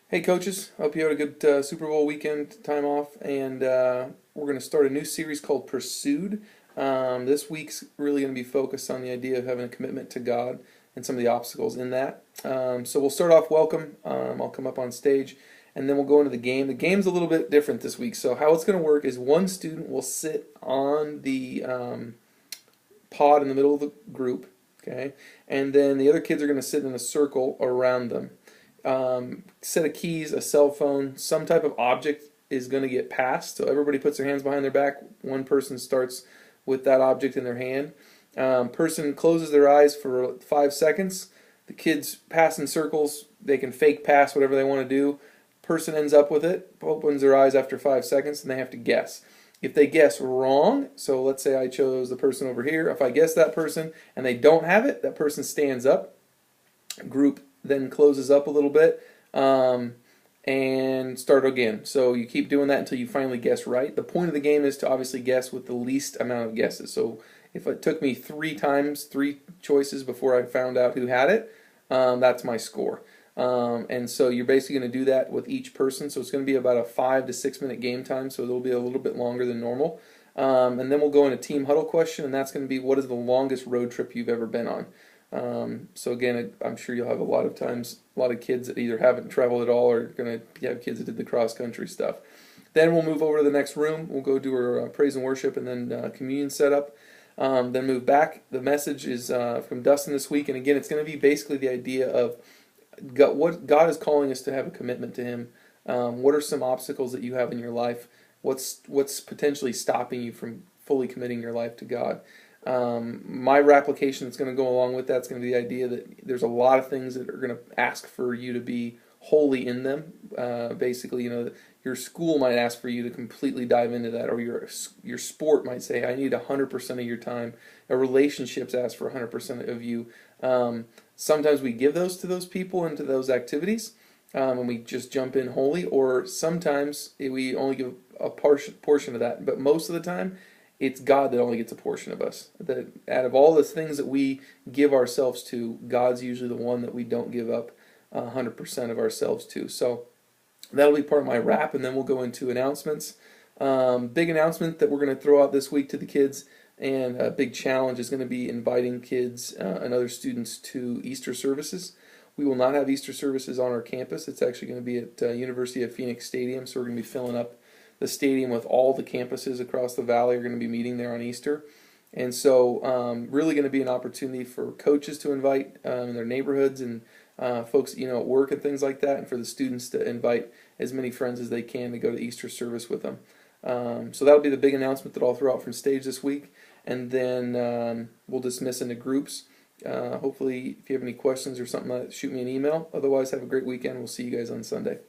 Hey coaches, hope you had a good Super Bowl weekend time off, and we're going to start a new series called Pursued. This week's really going to be focused on the idea of having a commitment to God and some of the obstacles in that. So we'll start off welcome. I'll come up on stage, and then we'll go into the game. The game's a little bit different this week. So how it's going to work is one student will sit on the pod in the middle of the group, okay, and then the other kids are going to sit in a circle around them. Set of keys, a cell phone, some type of object is going to get passed. So everybody puts their hands behind their back. One person starts with that object in their hand. Person closes their eyes for 5 seconds. The kids pass in circles. They can fake pass whatever they want to do. Person ends up with it, opens their eyes after 5 seconds, and they have to guess. If they guess wrong, so let's say I chose the person over here. If I guess that person and they don't have it, that person stands up. Group then closes up a little bit and start again. So you keep doing that until you finally guess right. The point of the game is to obviously guess with the least amount of guesses. So if it took me 3 choices before I found out who had it, that's my score. And so you're basically going to do that with each person. So it's going to be about a 5 to 6 minute game time. So it'll be a little bit longer than normal. And then we'll go into team huddle question, and that's going to be what is the longest road trip you've ever been on. So again, I'm sure you'll have a lot of kids that either haven't traveled at all or going to have kids that did the cross country stuff. Then we'll move over to the next room. We'll go do our praise and worship and then communion setup. Then move back. The message is from Dustin this week, and again, it's going to be basically the idea of what God is calling us to have a commitment to Him. What are some obstacles that you have in your life? What's potentially stopping you from fully committing your life to God? My application that's going to go along with that's going to be the idea that there's a lot of things that are going to ask for you to be holy in them. Basically, your school might ask for you to completely dive into that, or your sport might say, I need 100% of your time. Relationships ask for 100% of you. Sometimes we give those to those people and to those activities, and we just jump in wholly, or sometimes we only give a portion of that. But most of the time, it's God that only gets a portion of us. That out of all the things that we give ourselves to, God's usually the one that we don't give up 100% of ourselves to. So that'll be part of my wrap, and then we'll go into announcements. Big announcement that we're going to throw out this week to the kids, and a big challenge is going to be inviting kids and other students to Easter services. We will not have Easter services on our campus. It's actually going to be at University of Phoenix Stadium, so we're going to be filling up the stadium with all the campuses across the valley are going to be meeting there on Easter. And so really going to be an opportunity for coaches to invite in their neighborhoods and folks at work and things like that, and for the students to invite as many friends as they can to go to Easter service with them. So that'll be the big announcement that I'll throw out from stage this week, and then we'll dismiss into groups. Hopefully, if you have any questions or something like that, shoot me an email. Otherwise, have a great weekend. We'll see you guys on Sunday.